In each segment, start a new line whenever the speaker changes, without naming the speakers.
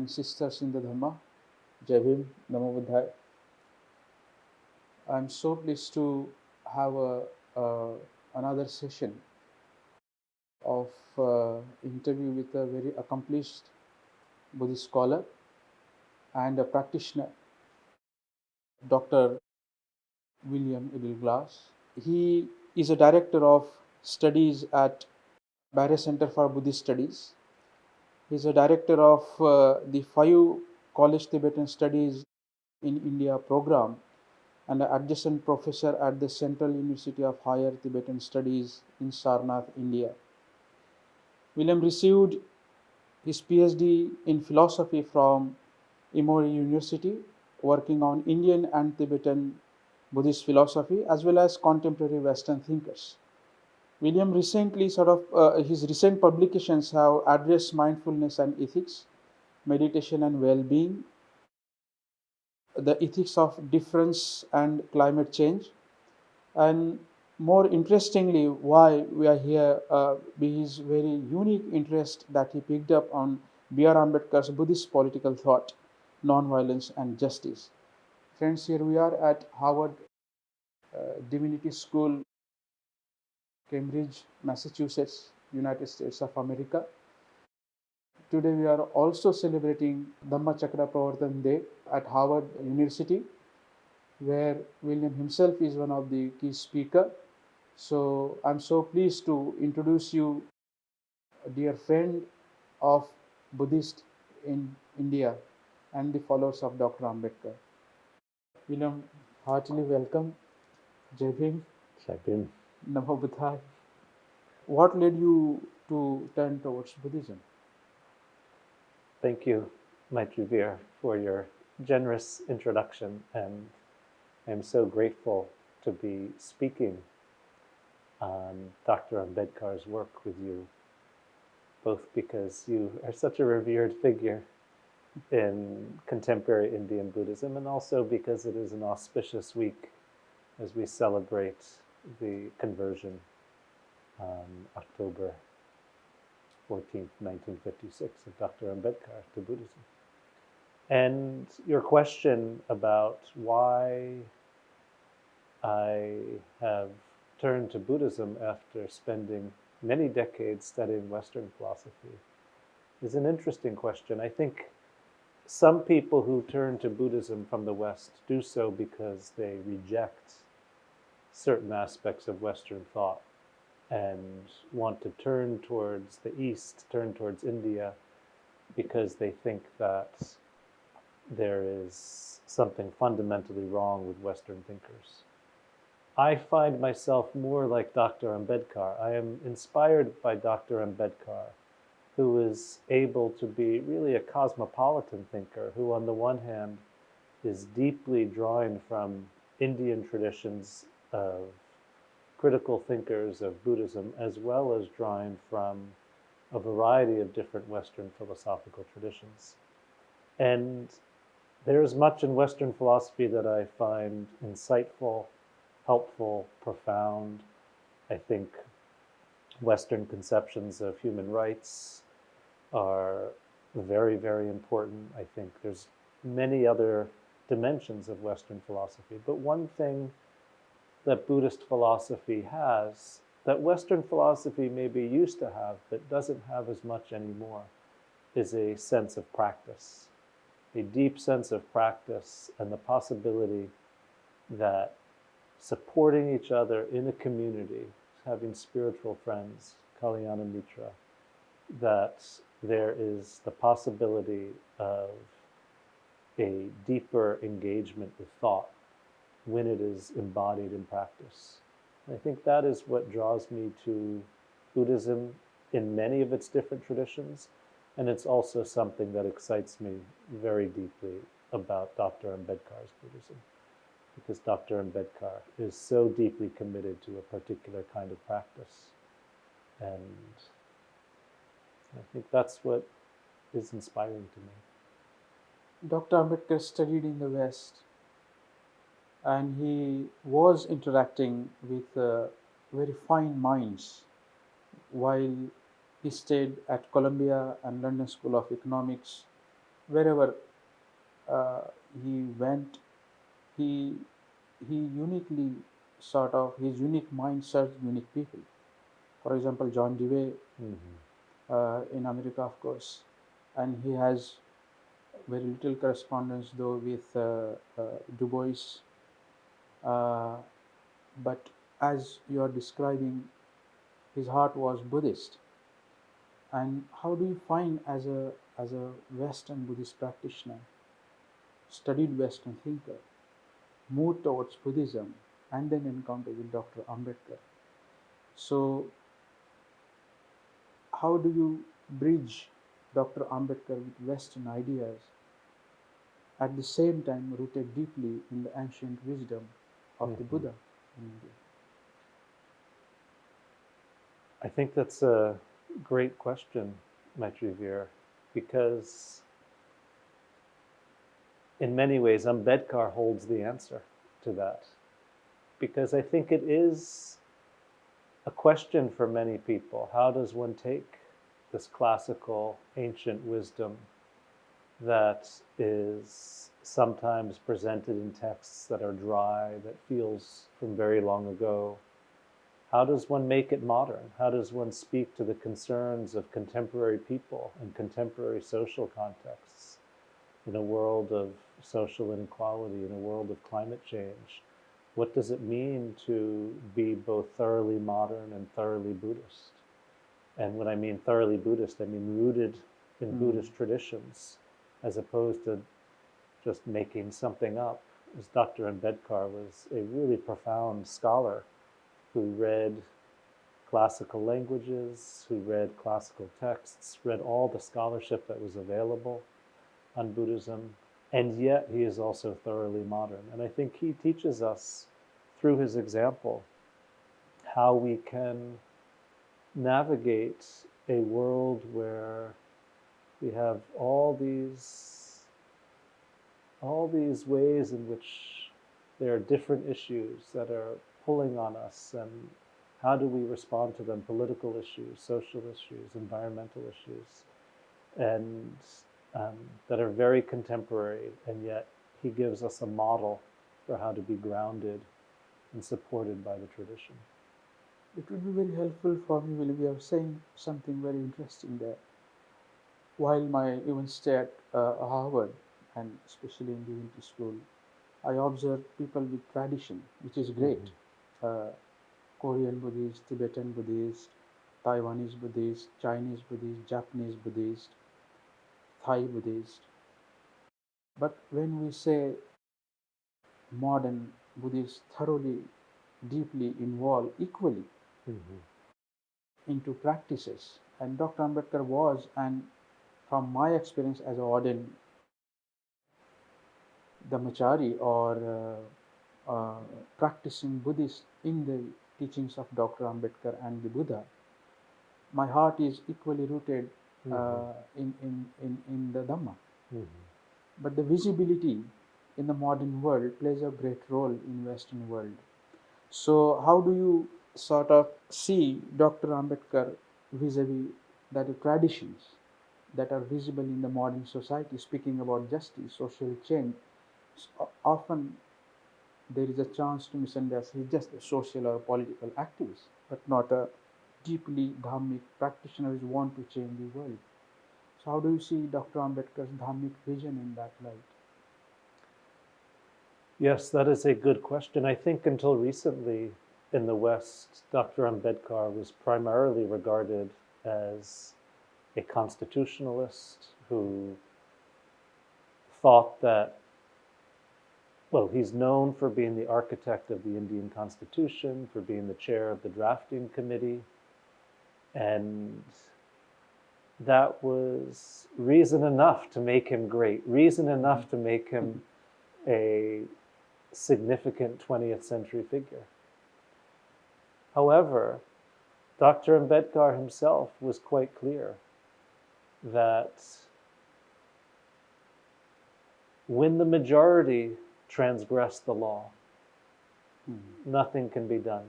and sisters in the Dhamma, Jai Bhim, Namo Buddhaya. I'm so pleased to have another session of interview with a very accomplished Buddhist scholar and a practitioner, Dr. William Edelglass. He is a director of studies at Barre Center for Buddhist Studies. He is a director of the 5 College Tibetan Studies in India program and an adjunct professor at the Central University of Higher Tibetan Studies in Sarnath, India. William received his PhD in philosophy from Emory University, working on Indian and Tibetan Buddhist philosophy as well as contemporary Western thinkers. William recently his recent publications have addressed mindfulness and ethics, meditation and well-being, the ethics of difference and climate change, and more interestingly, why we are here, his very unique interest that he picked up on B.R. Ambedkar's Buddhist political thought, non-violence and justice. Friends, here we are at Harvard Divinity School, Cambridge, Massachusetts, United States of America. Today we are also celebrating Dhammachakra Pravartan Day at Harvard University, where William himself is one of the key speakers. So I'm so pleased to introduce you a dear friend of Buddhist in India and the followers of Dr. Ambedkar. William, heartily welcome. Jai Bhim.
Jai Bhim.
Namo Buddhaya. What led you to turn towards Buddhism?
Thank you, Maitriveer, for your generous introduction, and I'm so grateful to be speaking on Dr. Ambedkar's work with you, both because you are such a revered figure in contemporary Indian Buddhism, and also because it is an auspicious week as we celebrate the conversion on October 14th, 1956, of Dr. Ambedkar to Buddhism. And your question about why I have turned to Buddhism after spending many decades studying Western philosophy is an interesting question. I think some people who turn to Buddhism from the West do so because they reject certain aspects of Western thought and want to turn towards the East, turn towards India, because they think that there is something fundamentally wrong with Western thinkers. I find myself more like Dr. Ambedkar. I am inspired by Dr. Ambedkar, who is able to be really a cosmopolitan thinker, who on the one hand is deeply drawing from Indian traditions of critical thinkers of Buddhism, as well as drawing from a variety of different Western philosophical traditions. And there's much in Western philosophy that I find insightful, helpful, profound. I think Western conceptions of human rights are very, very important. I think there's many other dimensions of Western philosophy. But one thing that Buddhist philosophy has, that Western philosophy maybe used to have, but doesn't have as much anymore, is a sense of practice, a deep sense of practice, and the possibility that supporting each other in a community, having spiritual friends, Kalyana Mitra, that there is the possibility of a deeper engagement with thought when it is embodied in practice. I think that is what draws me to Buddhism in many of its different traditions, and it's also something that excites me very deeply about Dr. Ambedkar's Buddhism, because Dr. Ambedkar is so deeply committed to a particular kind of practice, and I think that's what is inspiring to me.
Dr. Ambedkar studied in the West, and he was interacting with very fine minds while he stayed at Columbia and London School of Economics wherever uh, he went, he he uniquely sort of his unique mind served unique people. For example, John Dewey in America, of course, and he has very little correspondence though with Du Bois. Uh, but as you are describing, his heart was Buddhist. And how do you find as a Western Buddhist practitioner, studied Western thinker, move towards Buddhism and then encounter with Dr. Ambedkar? So how do you bridge Dr. Ambedkar with Western ideas at the same time rooted deeply in the ancient wisdom of the Buddha in India?
I think that's a great question, Maitriveer, because in many ways Ambedkar holds the answer to that. Because I think it is a question for many people. How does one take this classical ancient wisdom that is sometimes presented in texts that are dry, that feels from very long ago? How does one make it modern? How does one speak to the concerns of contemporary people and contemporary social contexts in a world of social inequality, in a world of climate change? What does it mean to be both thoroughly modern and thoroughly Buddhist? And when I mean thoroughly Buddhist, I mean rooted in Buddhist traditions, as opposed to just making something up. As Dr. Ambedkar was a really profound scholar who read classical languages, who read classical texts, read all the scholarship that was available on Buddhism, and yet he is also thoroughly modern. And I think he teaches us through his example how we can navigate a world where we have all these ways in which there are different issues that are pulling on us, and how do we respond to them? Political issues, social issues, environmental issues, and that are very contemporary, and yet he gives us a model for how to be grounded and supported by the tradition.
It would be very helpful for me when we are saying something very interesting there. While my even stay at Harvard, and especially in the Unity School, I observe people with tradition, which is great. Korean Buddhist, Tibetan Buddhist, Taiwanese Buddhist, Chinese Buddhist, Japanese Buddhist, Thai Buddhist. But when we say modern Buddhists thoroughly, deeply involved equally into practices, and Dr. Ambedkar was, and from my experience as an ordained Brahmachari or practicing Buddhist in the teachings of Dr. Ambedkar and the Buddha, my heart is equally rooted in the Dhamma. But the visibility in the modern world plays a great role in Western world. So how do you sort of see Dr. Ambedkar vis-a-vis the traditions that are visible in the modern society, speaking about justice, social change? Often there is a chance to misunderstand he's just a social or political activist, but not a deeply dhammic practitioner who want to change the world. So how do you see Dr. Ambedkar's dhammic vision in that light?
Yes, that is a good question. I think until recently in the West, Dr. Ambedkar was primarily regarded as a constitutionalist who thought that, well, he's known for being the architect of the Indian Constitution, for being the chair of the drafting committee, and that was reason enough to make him great, reason enough to make him a significant 20th century figure. However, Dr. Ambedkar himself was quite clear that when the majority transgress the law, nothing can be done.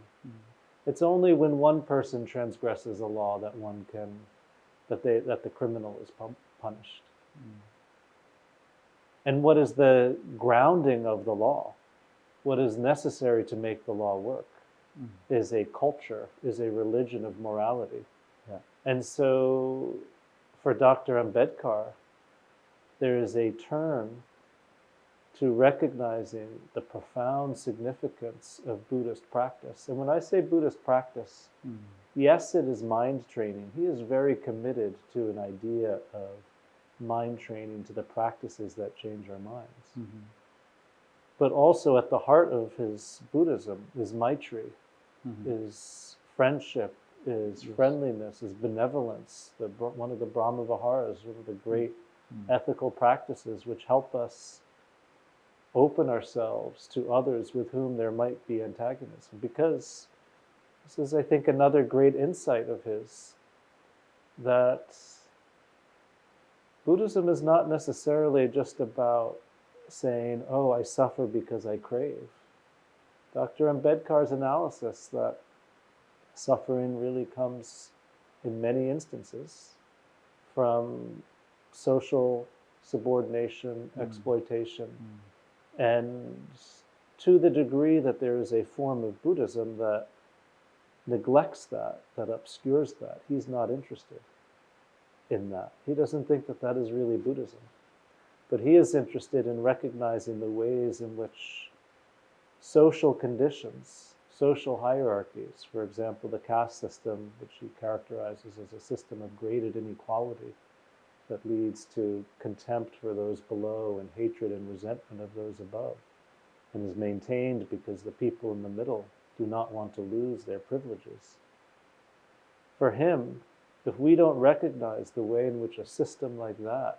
It's only when one person transgresses a law that the criminal is punished. And what is the grounding of the law? What is necessary to make the law work is a culture, is a religion of morality.
Yeah.
And so for Dr. Ambedkar, there is a turn to recognizing the profound significance of Buddhist practice. And when I say Buddhist practice, yes, it is mind training. He is very committed to an idea of mind training, to the practices that change our minds. But also at the heart of his Buddhism is Maitri, is friendship, is friendliness, is benevolence, one of the Brahma Viharas, one of the great ethical practices which help us open ourselves to others with whom there might be antagonism. Because this is, I think, another great insight of his, that Buddhism is not necessarily just about saying, oh, I suffer because I crave. Dr. Ambedkar's analysis that suffering really comes, in many instances, from social subordination, exploitation, and to the degree that there is a form of Buddhism that neglects that, that obscures that, he's not interested in that. He doesn't think that that is really Buddhism. But he is interested in recognizing the ways in which social conditions, social hierarchies, for example, the caste system, which he characterizes as a system of graded inequality that leads to contempt for those below and hatred and resentment of those above, and is maintained because the people in the middle do not want to lose their privileges. For him, if we don't recognize the way in which a system like that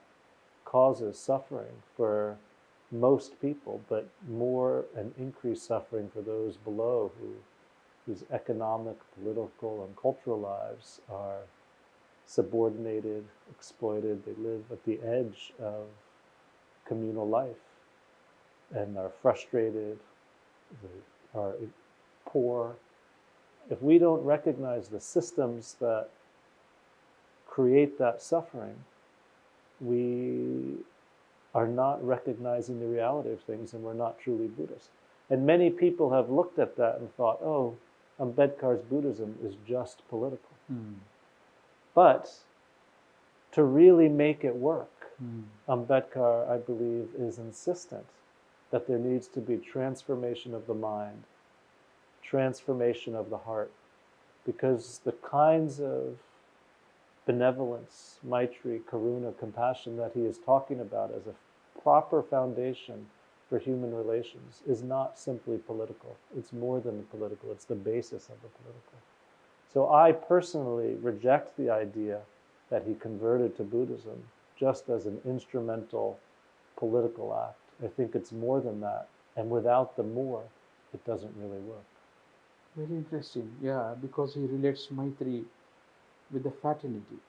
causes suffering for most people, but more and increased suffering for those below whose economic, political, and cultural lives are subordinated, exploited. They live at the edge of communal life and are frustrated, they are poor. If we don't recognize the systems that create that suffering, we are not recognizing the reality of things, and we're not truly Buddhist. And many people have looked at that and thought, oh, Ambedkar's Buddhism is just political. But to really make it work, Ambedkar, I believe, is insistent that there needs to be transformation of the mind, transformation of the heart, because the kinds of benevolence, maitri, karuna, compassion that he is talking about as a proper foundation for human relations is not simply political. It's more than the political. It's the basis of the political. So I personally reject the idea that he converted to Buddhism just as an instrumental political act. I think it's more than that. And without the more, it doesn't really work.
Very interesting. Yeah, because he relates Maitri with the fraternity.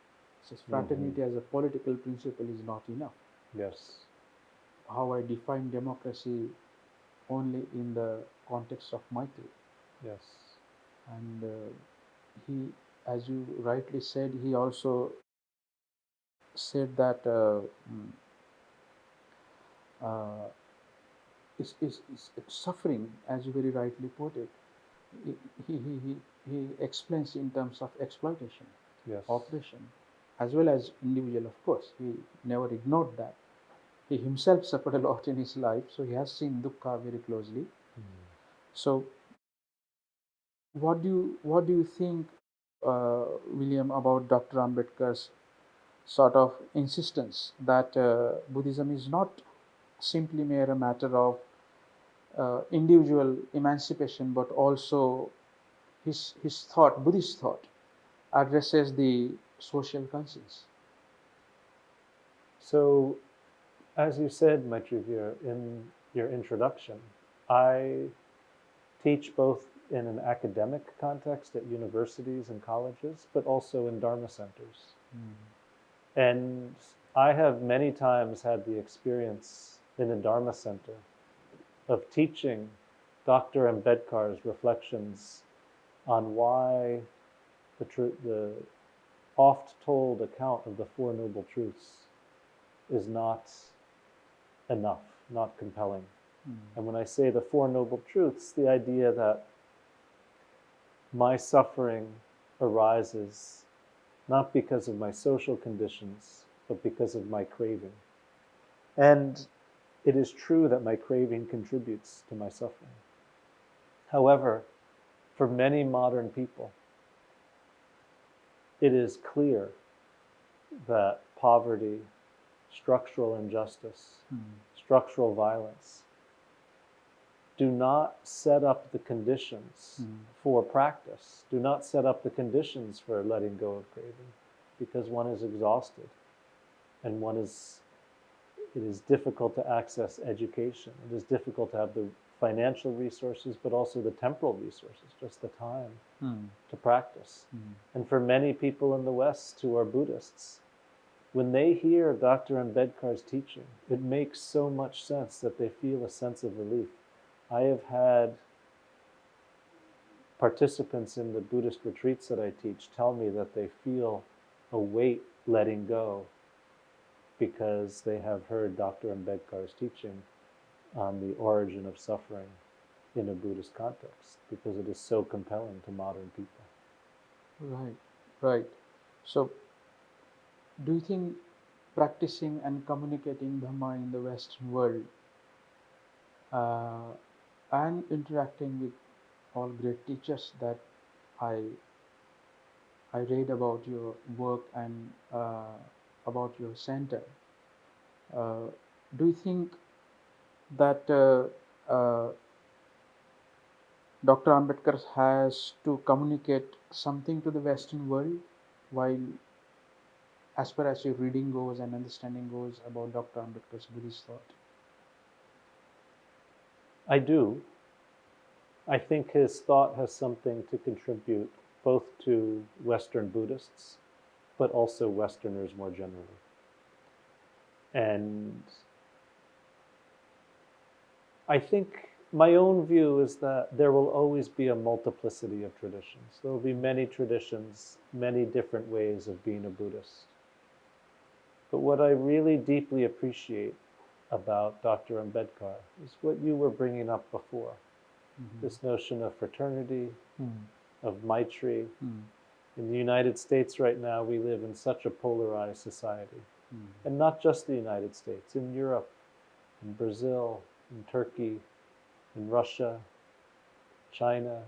Says fraternity as a political principle is not enough.
Yes.
How I define democracy only in the context of Maitri.
Yes.
And he, as you rightly said, he also said that it's suffering, as you very rightly put it. He explains in terms of exploitation, oppression, as well as individual, of course. He never ignored that. He himself suffered a lot in his life, so he has seen dukkha very closely. So what do you think, William, about Dr. Ambedkar's sort of insistence that Buddhism is not simply mere a matter of individual emancipation, but also his thought, Buddhist thought, addresses the social conscience?
So, as you said, Maitriveer, in your introduction, I teach both in an academic context at universities and colleges, but also in Dharma centers. And I have many times had the experience in a Dharma center of teaching Dr. Ambedkar's reflections on why the oft-told account of the Four Noble Truths is not enough, not compelling.
Mm.
And when I say the Four Noble Truths, the idea that my suffering arises not because of my social conditions, but because of my craving. And it is true that my craving contributes to my suffering. However, for many modern people, it is clear that poverty, structural injustice, structural violence do not set up the conditions for practice, do not set up the conditions for letting go of craving, because one is exhausted and it is difficult to access education. It is difficult to have the financial resources, but also the temporal resources, just the time to practice. And for many people in the West who are Buddhists, when they hear Dr. Ambedkar's teaching, it makes so much sense that they feel a sense of relief. I have had participants in the Buddhist retreats that I teach tell me that they feel a weight letting go because they have heard Dr. Ambedkar's teaching on the origin of suffering in a Buddhist context, because it is so compelling to modern people.
Right, right. So, do you think practicing and communicating Dhamma in the Western world uh, and interacting with all great teachers that I I read about your work and about your center, uh, do you think that Dr. Ambedkar has to communicate something to the Western world while, as far as your reading goes and understanding goes about Dr. Ambedkar's Buddhist thought?
I do. I think his thought has something to contribute both to Western Buddhists, but also Westerners more generally. And I think my own view is that there will always be a multiplicity of traditions. There will be many traditions, many different ways of being a Buddhist. But what I really deeply appreciate about Dr. Ambedkar is what you were bringing up before. This notion of fraternity, of Maitri. In the United States right now, we live in such a polarized society. And not just the United States, in Europe, in Brazil, in Turkey, in Russia, China,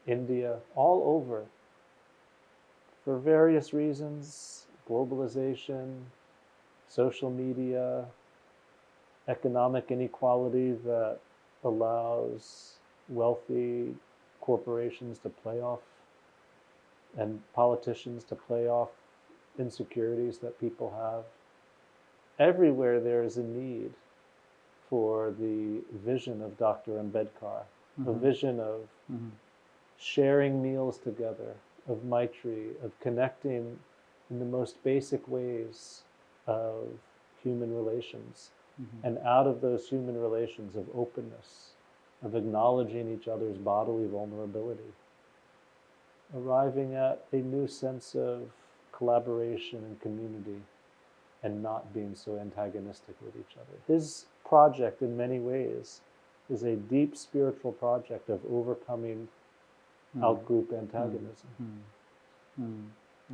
India, all over, for various reasons, globalization, social media, economic inequality that allows wealthy corporations to play off and politicians to play off insecurities that people have. Everywhere there is a need for the vision of Dr. Ambedkar, a vision of sharing meals together, of Maitri, of connecting in the most basic ways of human relations. And out of those human relations of openness, of acknowledging each other's bodily vulnerability, arriving at a new sense of collaboration and community, and not being so antagonistic with each other. His project, in many ways, is a deep spiritual project of overcoming out-group antagonism.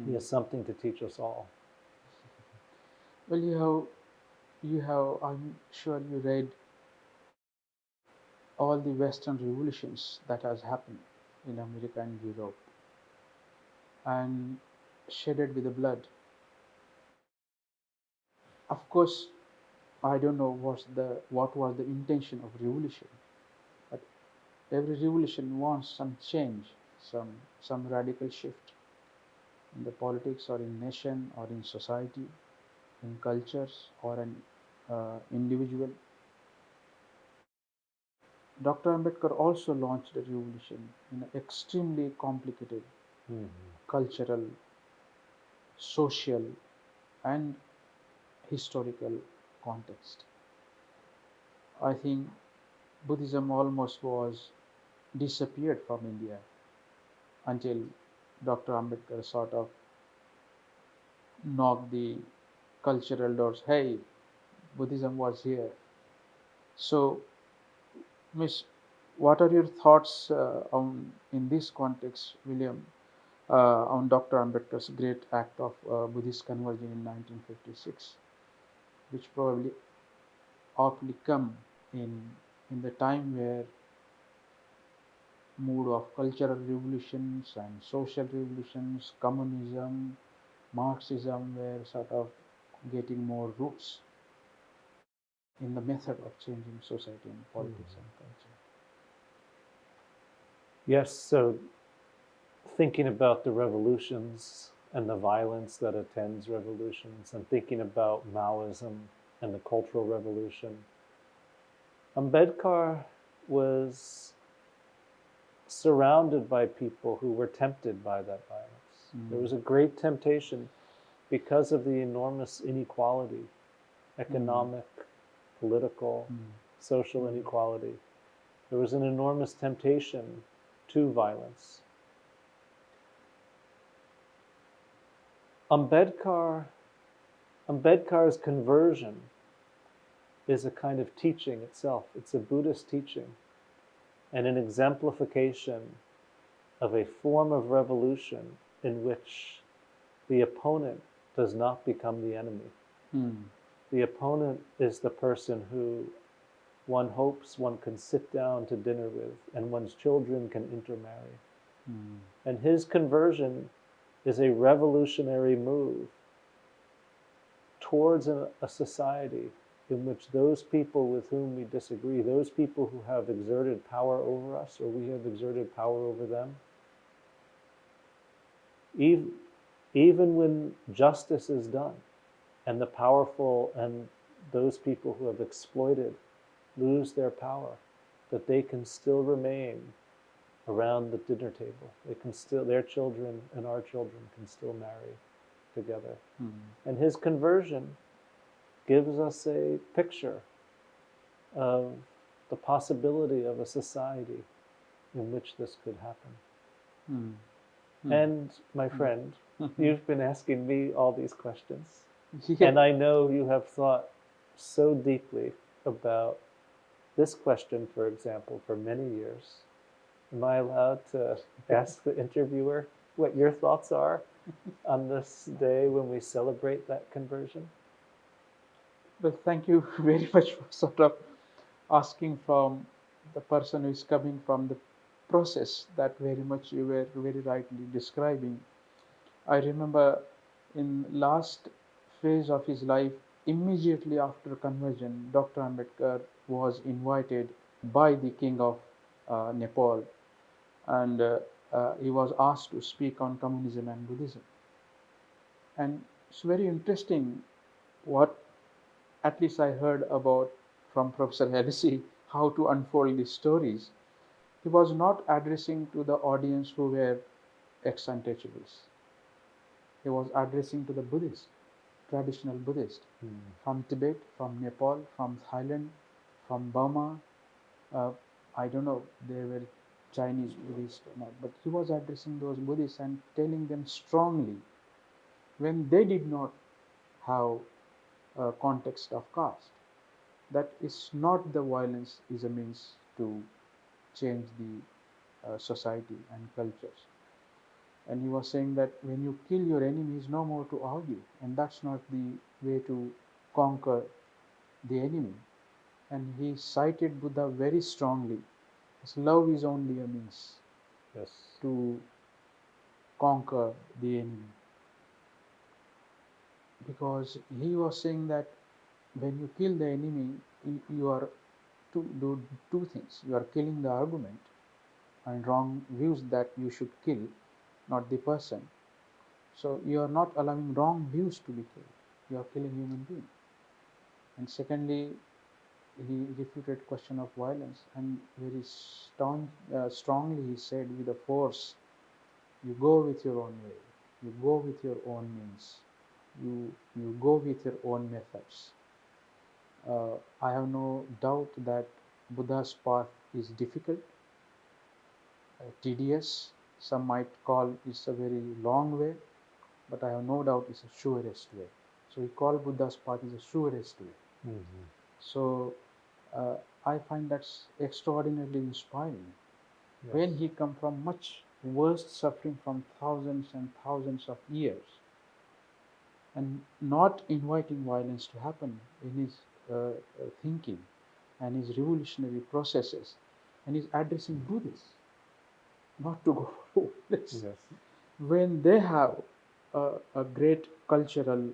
He has something to teach us all.
Well, I'm sure you read all the Western revolutions that has happened in America and Europe and shedded with the blood. Of course, I don't know what was the intention of revolution, but every revolution wants some change, some radical shift in the politics or in nation or in society, in cultures or an individual. Dr. Ambedkar also launched a revolution in an extremely complicated cultural, social, and historical context. I think Buddhism almost was disappeared from India until Dr. Ambedkar sort of knocked the cultural doors. Hey, Buddhism was here. So, Miss, what are your thoughts on in this context, William, on Dr. Ambedkar's great act of Buddhist conversion in 1956, which probably aptly come in the time where mood of cultural revolutions and social revolutions, communism, Marxism were sort of getting more roots in the method of changing society and politics and culture.
Yes, so thinking about the revolutions and the violence that attends revolutions, and thinking about Maoism and the Cultural Revolution, Ambedkar was surrounded by people who were tempted by that violence. There was a great temptation because of the enormous inequality, economic, political, social inequality. There was an enormous temptation to violence. Ambedkar's conversion is a kind of teaching itself. It's a Buddhist teaching and an exemplification of a form of revolution in which the opponent does not become the enemy. The opponent is the person who one hopes one can sit down to dinner with and one's children can intermarry. And his conversion is a revolutionary move towards a society in which those people with whom we disagree, those people who have exerted power over us or we have exerted power over them, even when justice is done and the powerful and those people who have exploited lose their power, that they can still remain around the dinner table. They can still, their children and our children can still marry together. And his conversion gives us a picture of the possibility of a society in which this could happen. And my friend, you've been asking me all these questions, and I know you have thought so deeply about this question, for example, for many years. Am I allowed to ask the interviewer what your thoughts are on this day when we celebrate that conversion?
Well, thank you very much for sort of asking from the person who is coming from the process that very much you were very rightly describing. I remember in last phase of his life, immediately after conversion, Dr. Ambedkar was invited by the king of Nepal, and he was asked to speak on communism and Buddhism. And it's very interesting what at least I heard about from Professor Halsey how to unfold these stories. He was not addressing to the audience who were ex-untouchables. He was addressing to the Buddhist, traditional Buddhist, from Tibet, from Nepal, from Thailand, from Burma. I don't know, they were Chinese Buddhists or not, but he was addressing those Buddhists and telling them strongly when they did not have a context of caste, that is not the violence is a means to change the society and cultures. And he was saying that when you kill your enemies, no more to argue, and that's not the way to conquer the enemy. And he cited Buddha very strongly. As love is only a means to conquer the enemy. Because he was saying that when you kill the enemy, you are to do two things. You are killing the argument and wrong views that you should kill, not the person. So you are not allowing wrong views to be killed. You are killing human being. And secondly, he refuted question of violence and very strongly he said with a force, you go with your own way, you go with your own means, you go with your own methods. I have no doubt that Buddha's path is difficult, tedious. Some might call it's a very long way, but I have no doubt it's a surest way. So he called Buddha's path is a surest way. So I find that's extraordinarily inspiring.
Yes.
When he come from much worse suffering from thousands and thousands of years, and not inviting violence to happen in his thinking and his revolutionary processes, and he's addressing Buddhists not to go for violence.
Yes.
When they have a great cultural,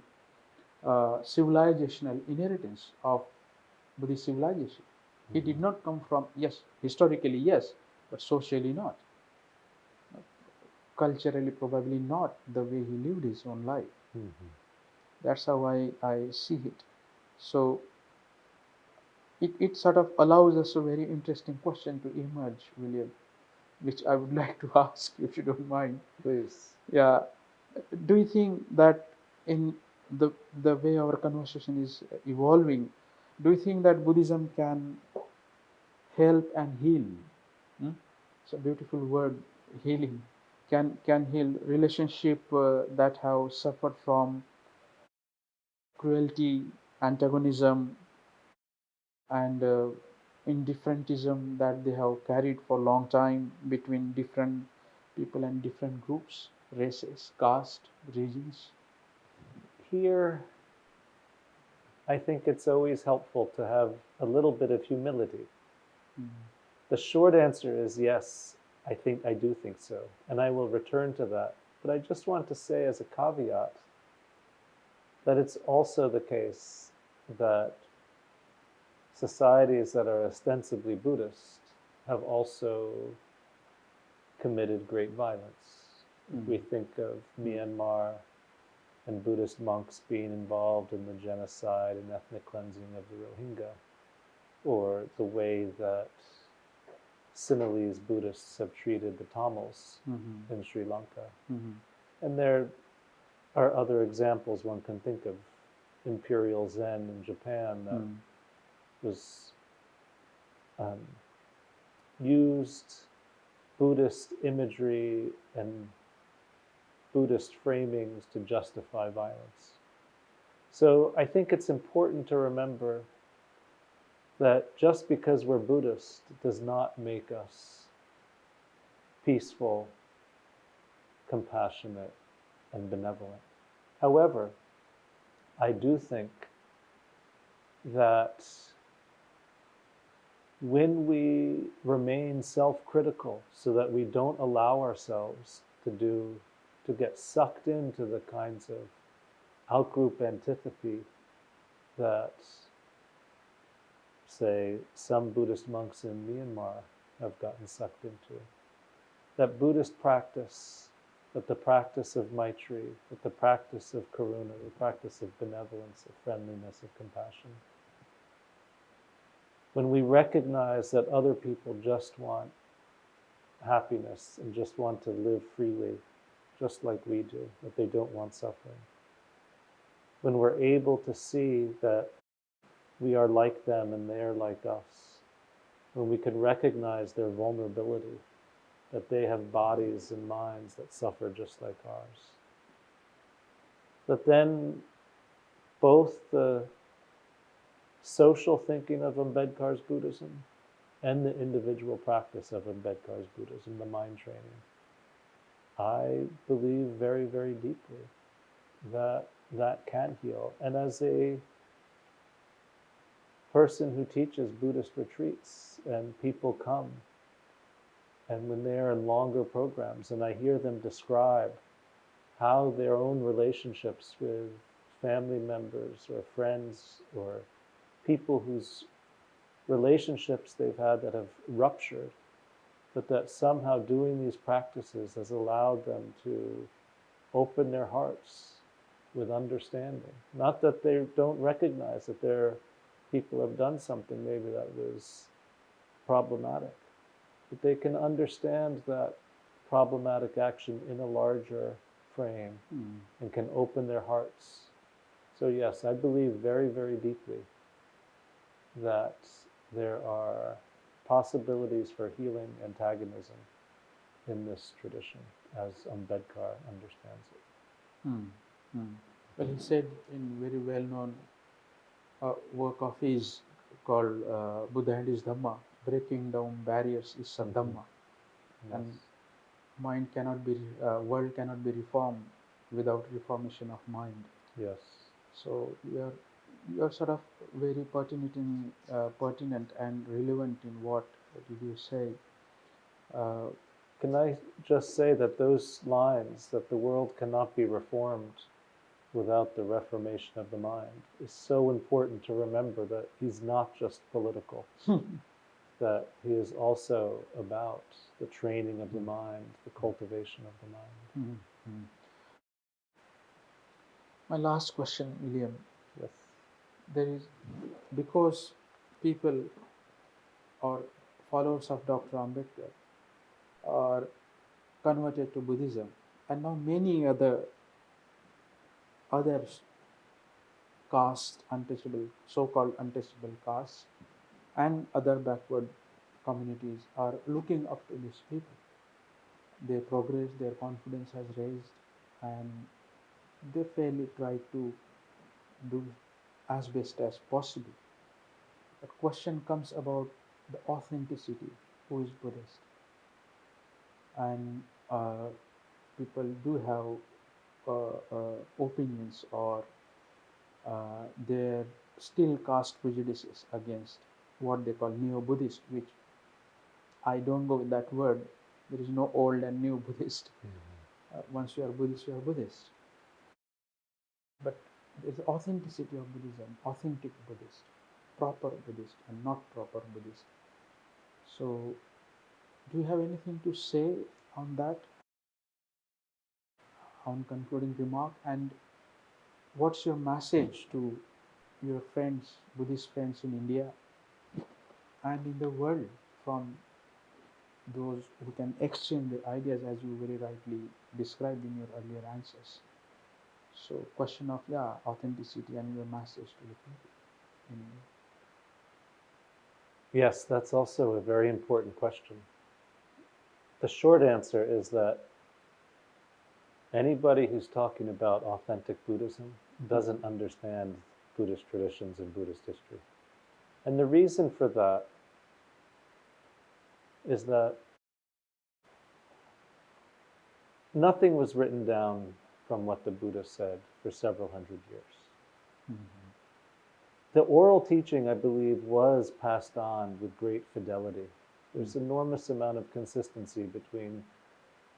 civilizational inheritance of Buddhist civilization. He did not come from, yes, historically, yes, but socially not. Culturally, probably not the way he lived his own life.
Mm-hmm.
That's how I see it. So it sort of allows us a very interesting question to emerge, William, which I would like to ask you if you don't mind.
Please.
Yeah. Do you think that in the the way our conversation is evolving, do you think that Buddhism can help and heal? Hmm? It's a beautiful word, healing. Can heal relationship that have suffered from cruelty, antagonism, and indifferentism that they have carried for a long time between different people and different groups, races, caste, regions.
Here, I think it's always helpful to have a little bit of humility.
Mm.
The short answer is yes, I do think so. And I will return to that. But I just want to say as a caveat that it's also the case that societies that are ostensibly Buddhist have also committed great violence. If we think of Myanmar and Buddhist monks being involved in the genocide and ethnic cleansing of the Rohingya, or the way that Sinhalese Buddhists have treated the Tamils in Sri Lanka. And there are other examples one can think of. Imperial Zen in Japan that was used Buddhist imagery and Buddhist framings to justify violence. So I think it's important to remember that just because we're Buddhist does not make us peaceful, compassionate, and benevolent. However, I do think that when we remain self-critical so that we don't allow ourselves to get sucked into the kinds of outgroup antipathy that, say, some Buddhist monks in Myanmar have gotten sucked into, that Buddhist practice, that the practice of Maitri, that the practice of Karuna, the practice of benevolence, of friendliness, of compassion, when we recognize that other people just want happiness and just want to live freely, just like we do, that they don't want suffering, when we're able to see that we are like them and they are like us, when we can recognize their vulnerability, that they have bodies and minds that suffer just like ours, that then both the social thinking of Ambedkar's Buddhism and the individual practice of Ambedkar's Buddhism, the mind training, I believe very, very deeply that that can heal. And as a person who teaches Buddhist retreats and people come, and when they're in longer programs and I hear them describe how their own relationships with family members or friends or people whose relationships they've had that have ruptured, but that somehow doing these practices has allowed them to open their hearts with understanding. Not that they don't recognize that their people have done something maybe that was problematic, but they can understand that problematic action in a larger frame and can open their hearts. So yes, I believe very, very deeply that there are possibilities for healing antagonism in this tradition, as Ambedkar understands it.
Well, he said in very well-known work of his, called Buddha and his Dhamma. Breaking down barriers is Saddhamma, and
Yes.
mind cannot be world cannot be reformed without reformation of mind.
Yes.
So you are sort of very pertinent and relevant in what did you say. Uh,
Can I just say that those lines, that the world cannot be reformed without the reformation of the mind, is so important to remember that he's not just political, that he is also about the training of the mind, the cultivation of the mind.
Mhm. My last question, William.
Yes.
There is, because people or followers of Dr. Ambedkar are converted to Buddhism, and now many other castes, untouchable, so-called untouchable castes, and other backward communities are looking up to these people. Their progress, their confidence has raised, and they fairly try to do as best as possible. The question comes about the authenticity. Who is Buddhist? And people do have opinions, or there still cast prejudices against what they call neo-Buddhist, which I don't go with that word. There is no old and new Buddhist. Once you are Buddhist, you are Buddhist. But there is authenticity of Buddhism, authentic Buddhist, proper Buddhist, and not proper Buddhist. So, do you have anything to say on that, on concluding remark? And what's your message to your friends, Buddhist friends in India and in the world, from those who can exchange their ideas, as you very rightly described in your earlier answers? So, question of authenticity and your message to the people in India.
Yes, that's also a very important question. The short answer is that anybody who's talking about authentic Buddhism doesn't understand Buddhist traditions and Buddhist history. And the reason for that is that nothing was written down from what the Buddha said for several hundred years.
Mm-hmm.
The oral teaching, I believe, was passed on with great fidelity. There's enormous amount of consistency between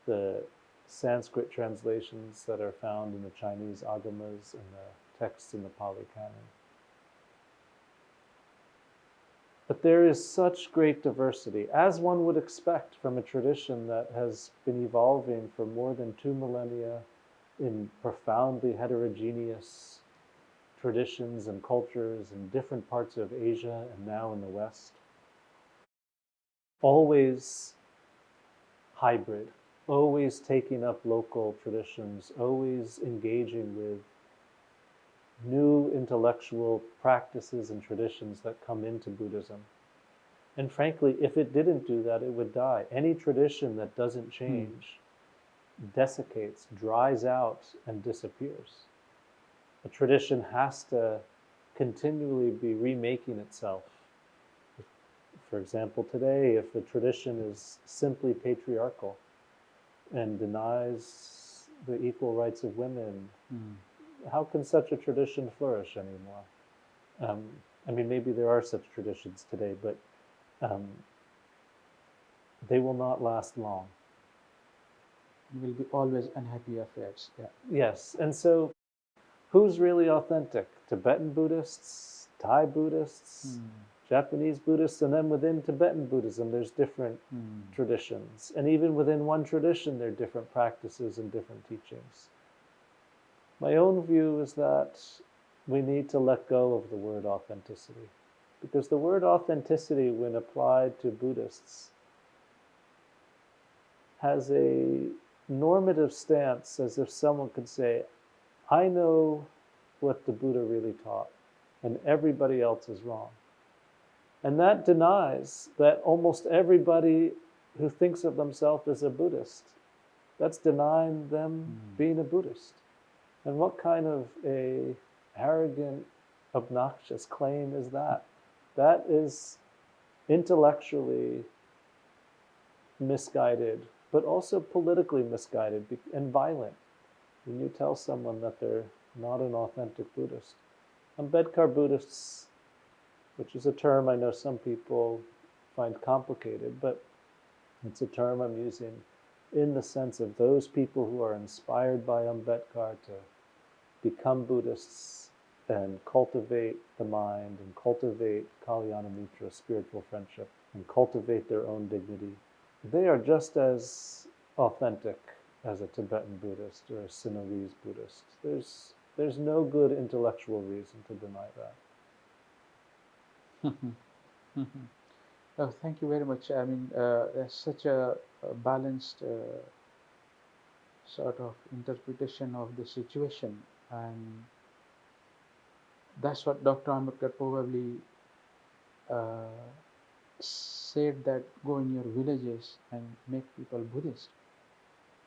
the Sanskrit translations that are found in the Chinese agamas and the texts in the Pali Canon. But there is such great diversity, as one would expect from a tradition that has been evolving for more than 2 millennia in profoundly heterogeneous traditions and cultures in different parts of Asia and now in the West. Always hybrid, always taking up local traditions, always engaging with new intellectual practices and traditions that come into Buddhism. And frankly, if it didn't do that, it would die. Any tradition that doesn't change desiccates, dries out, and disappears. A tradition has to continually be remaking itself. For example, today, if a tradition is simply patriarchal and denies the equal rights of women, how can such a tradition flourish anymore? I mean, maybe there are such traditions today, but they will not last long.
It will be always unhappy affairs. Yeah.
Yes, and so who's really authentic? Tibetan Buddhists, Thai Buddhists, Japanese Buddhists, and then within Tibetan Buddhism, there's different traditions. And even within one tradition, there are different practices and different teachings. My own view is that we need to let go of the word authenticity, because the word authenticity, when applied to Buddhists, has a normative stance, as if someone could say, I know what the Buddha really taught, and everybody else is wrong. And that denies that almost everybody who thinks of themselves as a Buddhist, that's denying them being a Buddhist. And what kind of a arrogant, obnoxious claim is that? That is intellectually misguided, but also politically misguided and violent when you tell someone that they're not an authentic Buddhist. Ambedkar Buddhists, which is a term I know some people find complicated, but it's a term I'm using in the sense of those people who are inspired by Ambedkar to become Buddhists and cultivate the mind and cultivate Kalyana Mitra, spiritual friendship, and cultivate their own dignity. They are just as authentic as a Tibetan Buddhist or a Sinhalese Buddhist. There's no good intellectual reason to deny that.
Oh, thank you very much. I mean, there's such a balanced sort of interpretation of the situation, and that's what Dr. Ambedkar probably uh, said, that go in your villages and make people Buddhist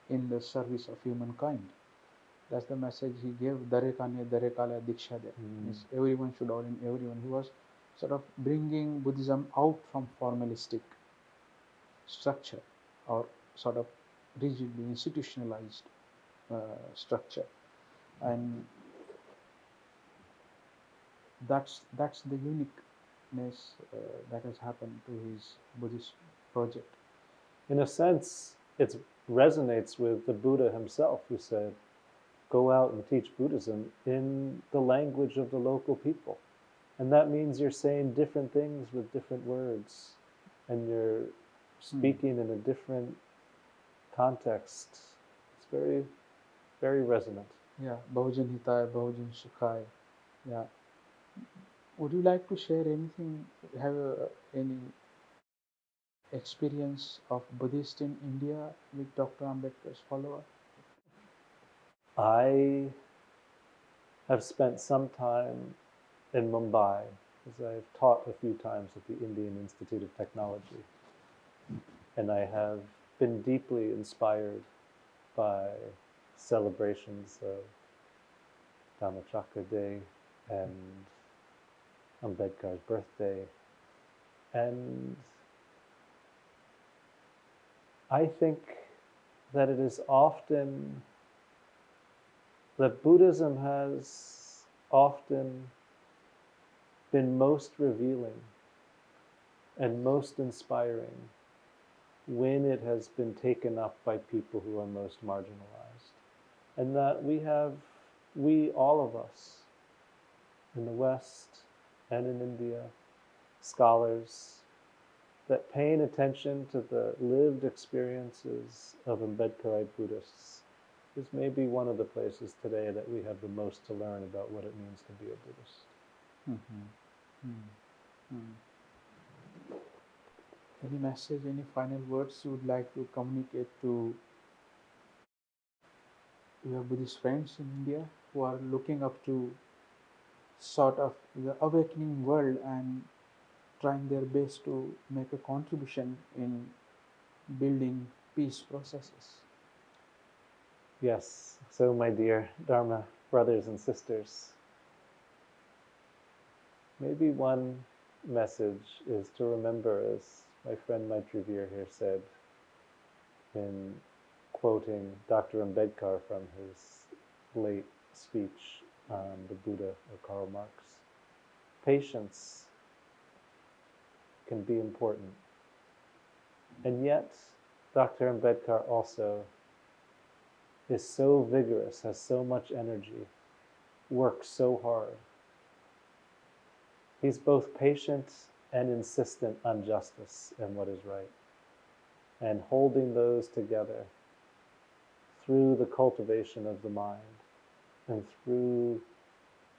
in the service of humankind. That's the message he gave. Dare kane dare kala diksha de. Means everyone should ordain everyone. He was sort of bringing Buddhism out from formalistic structure or sort of rigidly institutionalized structure, and that's the uniqueness that has happened to his Buddhist project.
In a sense, it resonates with the Buddha himself, who said, go out and teach Buddhism in the language of the local people. And that means you're saying different things with different words, and you're speaking in a different context. It's very, very resonant.
Yeah, Bahujan Hitaya, Bahujan Sukhaya. Yeah. Would you like to share anything? Have any experience of Buddhist in India with Dr. Ambedkar's follower?
I have spent some time in Mumbai, as I've taught a few times at the Indian Institute of Technology. And I have been deeply inspired by celebrations of Dhammachakra Day and Ambedkar's birthday. And I think that it is often, that Buddhism has often been most revealing and most inspiring when it has been taken up by people who are most marginalized. And that we, all of us, in the West and in India, scholars, that paying attention to the lived experiences of Ambedkarite Buddhists is maybe one of the places today that we have the most to learn about what it means to be a Buddhist.
Any message, any final words you would like to communicate to your Buddhist friends in India who are looking up to sort of the awakening world and trying their best to make a contribution in building peace processes?
Yes, so my dear Dharma brothers and sisters, maybe one message is to remember, as my friend Maitriveer here said, in quoting Dr. Ambedkar from his late speech on the Buddha or Karl Marx, patience can be important. And yet, Dr. Ambedkar also is so vigorous, has so much energy, works so hard. He's both patient and insistent on justice and what is right, and holding those together through the cultivation of the mind and through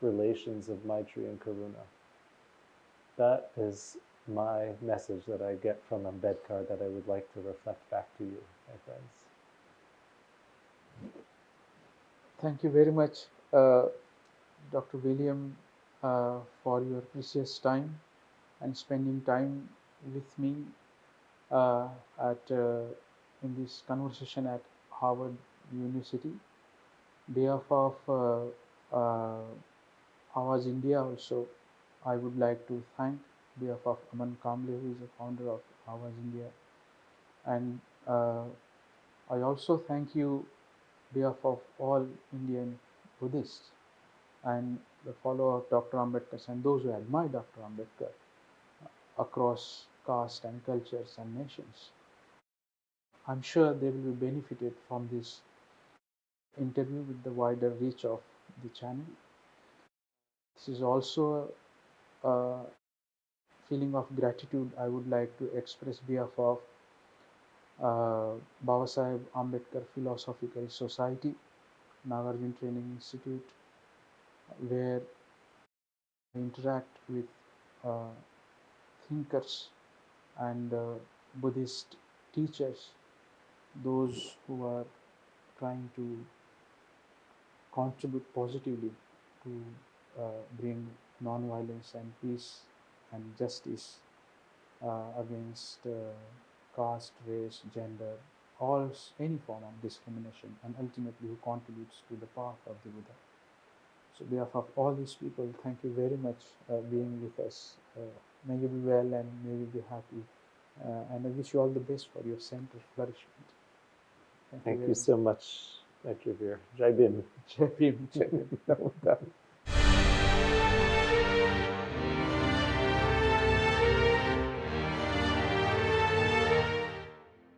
relations of Maitri and Karuna. That is my message that I get from Ambedkar that I would like to reflect back to you, my friends.
Thank you very much, Dr. William, for your precious time and spending time with me in this conversation at Harvard University. On behalf of Awaaz India also, I would like to thank behalf of Aman Kamble, who is the founder of Awaaz India. And I also thank you behalf of all Indian Buddhists and the follower of Dr. Ambedkar and those who admire Dr. Ambedkar across caste and cultures and nations. I'm sure they will be benefited from this interview with the wider reach of the channel. This is also a feeling of gratitude I would like to express behalf of Babasaheb Ambedkar Philosophical Society, Nagarjuna Training Institute, where I interact with thinkers and Buddhist teachers, those who are trying to contribute positively to bring non-violence and peace and justice against caste, race, gender, or any form of discrimination, and ultimately who contributes to the path of the Buddha. So, on behalf of all these people, thank you very much being with us. May you be well and may you be happy. And I wish you all the best for your center flourishment.
Thank you so much, Maitriveer. Jai Bhim.
Jai Bhim. Jai Bhim. Namaskar.